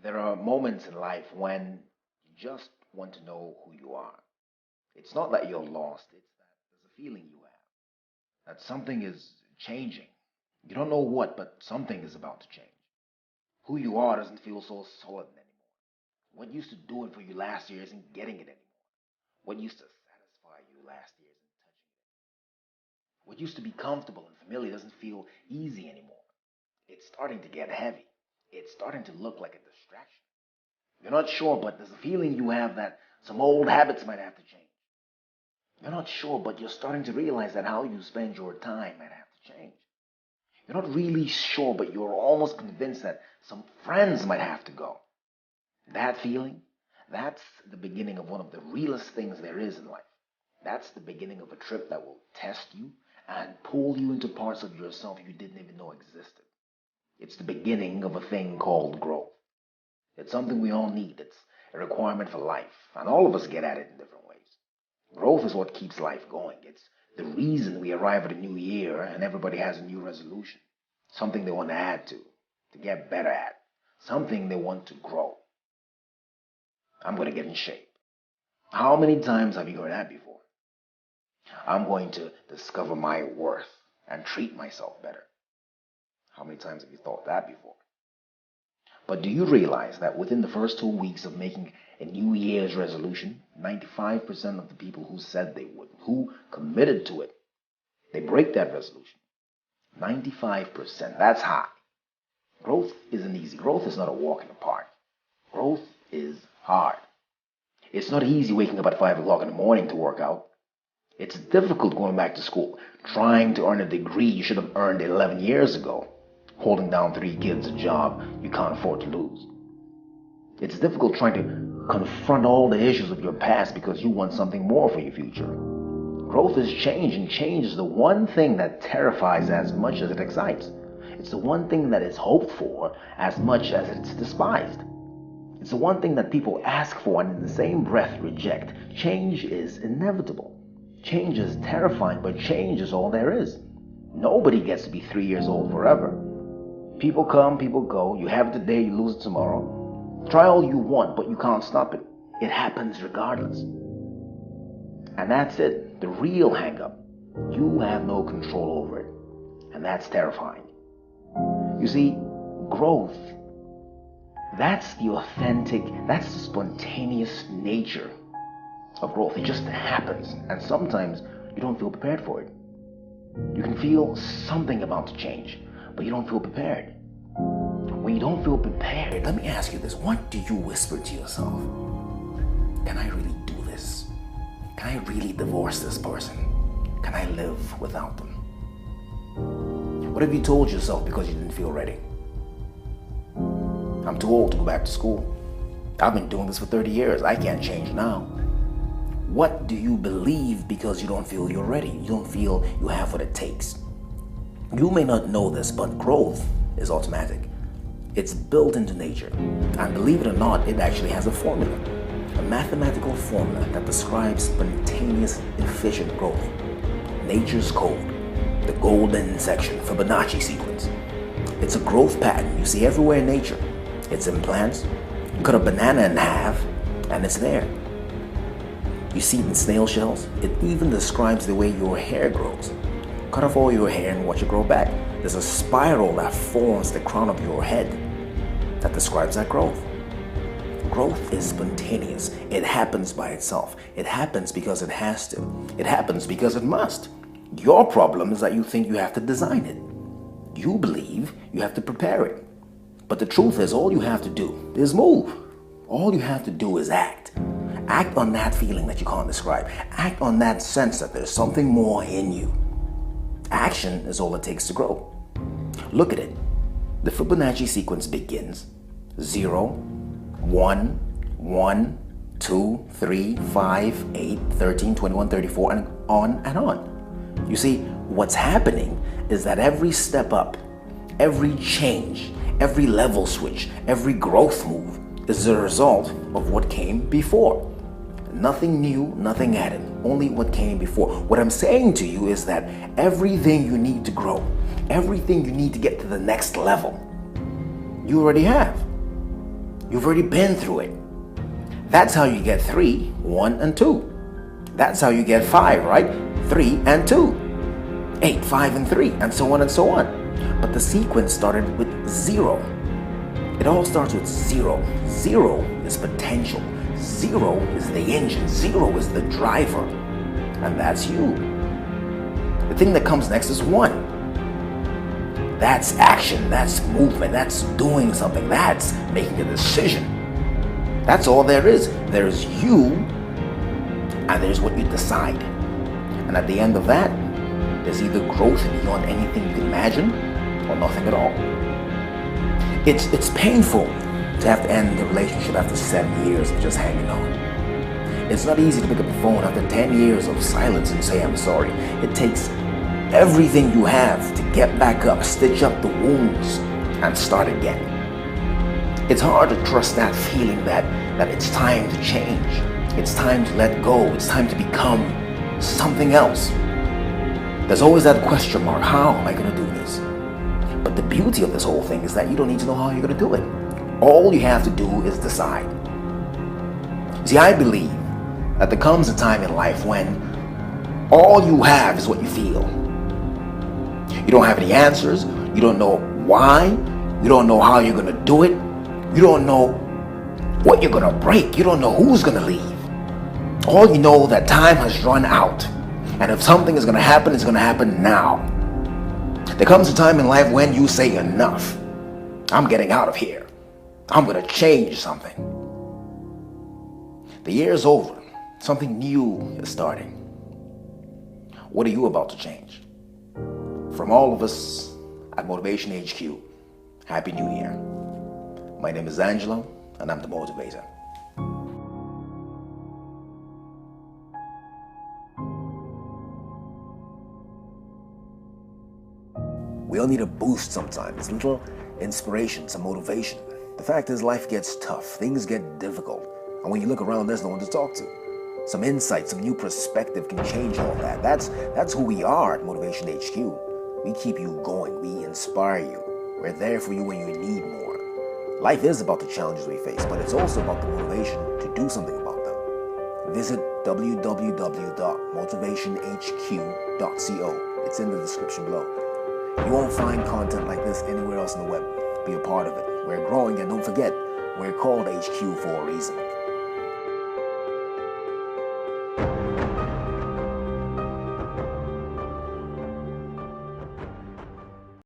There are moments in life when you just want to know who you are. It's not that you're lost, it's that there's a feeling you have that something is changing. You don't know what, but something is about to change. Who you are doesn't feel so solid anymore. What used to do it for you last year isn't getting it anymore. What used to satisfy you last year isn't touching it. What used to be comfortable and familiar doesn't feel easy anymore. It's starting to get heavy. It's starting to look like a distraction. You're not sure, but there's a feeling you have that some old habits might have to change. You're not sure, but you're starting to realize that how you spend your time might have to change. You're not really sure, but you're almost convinced that some friends might have to go. That feeling, that's the beginning of one of the realest things there is in life. That's the beginning of a trip that will test you and pull you into parts of yourself you didn't even know existed. It's the beginning of a thing called growth. It's something we all need. It's a requirement for life, and all of us get at it in different ways. Growth is what keeps life going. It's the reason we arrive at a new year and everybody has a new resolution, something they want to add to get better at, something they want to grow. I'm going to get in shape. How many times have you heard that before? I'm going to discover my worth and treat myself better. How many times have you thought that before? But do you realize that within the first 2 weeks of making a New Year's resolution, 95% of the people who said they would, who committed to it, they break that resolution? 95%. That's high. Growth isn't easy. Growth is not a walk in the park. Growth is hard. It's not easy waking up at 5 o'clock in the morning to work out. It's difficult going back to school, trying to earn a degree you should have earned 11 years ago, holding down 3 kids, a job you can't afford to lose. It's difficult trying to confront all the issues of your past because you want something more for your future. Growth is change, and change is the one thing that terrifies as much as it excites. It's the one thing that is hoped for as much as it's despised. It's the one thing that people ask for and in the same breath reject. Change is inevitable. Change is terrifying, but change is all there is. Nobody gets to be 3 years old forever. People come, people go. You have it today, you lose it tomorrow. Try all you want, but you can't stop it. It happens regardless. And that's it, the real hang-up. You have no control over it. And that's terrifying. You see, growth, that's the authentic, that's the spontaneous nature of growth. It just happens. And sometimes you don't feel prepared for it. You can feel something about to change, but you don't feel prepared. When you don't feel prepared, let me ask you this. What do you whisper to yourself? Can I really do this? Can I really divorce this person? Can I live without them? What have you told yourself because you didn't feel ready? I'm too old to go back to school. I've been doing this for 30 years. I can't change now. What do you believe because you don't feel you're ready? You don't feel you have what it takes. You may not know this, but growth is automatic. It's built into nature. And believe it or not, it actually has a formula. A mathematical formula that describes spontaneous, efficient growth. Nature's code. The golden section, Fibonacci sequence. It's a growth pattern you see everywhere in nature. It's in plants. You cut a banana in half, and it's there. You see it in snail shells. It even describes the way your hair grows. Cut off all your hair and watch it grow back. There's a spiral that forms the crown of your head that describes that growth. Growth is spontaneous. It happens by itself. It happens because it has to. It happens because it must. Your problem is that you think you have to design it. You believe you have to prepare it. But the truth is, all you have to do is move. All you have to do is act. Act on that feeling that you can't describe. Act on that sense that there's something more in you. Action is all it takes to grow. Look at it. The Fibonacci sequence begins 0, 1, 1, 2, 3, 5, 8, 13, 21, 34, and on and on. You see, what's happening is that every step up, every change, every level switch, every growth move is the result of what came before. Nothing new, nothing added, only what came before. What I'm saying to you is that everything you need to grow, everything you need to get to the next level, you already have. You've already been through it. That's how you get 3, 1, and 2. That's how you get 5, right? 3 and 2. 8, 5, and 3, and so on and so on. But the sequence started with 0. It all starts with 0. 0 is potential. 0 is the engine. 0 is the driver. And that's you. The thing that comes next is 1. That's action. That's movement. That's doing something. That's making a decision. That's all there is. There's you, and there's what you decide. And at the end of that, there's either growth beyond anything you can imagine, or nothing at all. It's painful to have to end the relationship after 7 years of just hanging on. It's not easy to pick up the phone after 10 years of silence and say I'm sorry. It takes everything you have to get back up, stitch up the wounds, and start again. It's hard to trust that feeling that it's time to change. It's time to let go. It's time to become something else. There's always that question mark. How am I going to do this? But the beauty of this whole thing is that you don't need to know how you're going to do it. All you have to do is decide. See, I believe that there comes a time in life when all you have is what you feel. You don't have any answers. You don't know why. You don't know how you're going to do it. You don't know what you're going to break. You don't know who's going to leave. All you know that time has run out. And if something is going to happen, it's going to happen now. There comes a time in life when you say enough. I'm getting out of here. I'm going to change something. The year's over. Something new is starting. What are you about to change? From all of us at Motivation HQ, Happy New Year. My name is Angelo, and I'm the motivator. We all need a boost sometimes, a little inspiration, some motivation. The fact is, life gets tough, things get difficult, and when you look around, there's no one to talk to. Some insight, some new perspective can change all that. That's who we are at Motivation HQ. We keep you going, we inspire you. We're there for you when you need more. Life is about the challenges we face, but it's also about the motivation to do something about them. Visit www.motivationhq.co. It's in the description below. You won't find content like this anywhere else on the web. Be a part of it. We're growing, and don't forget, we're called HQ for a reason.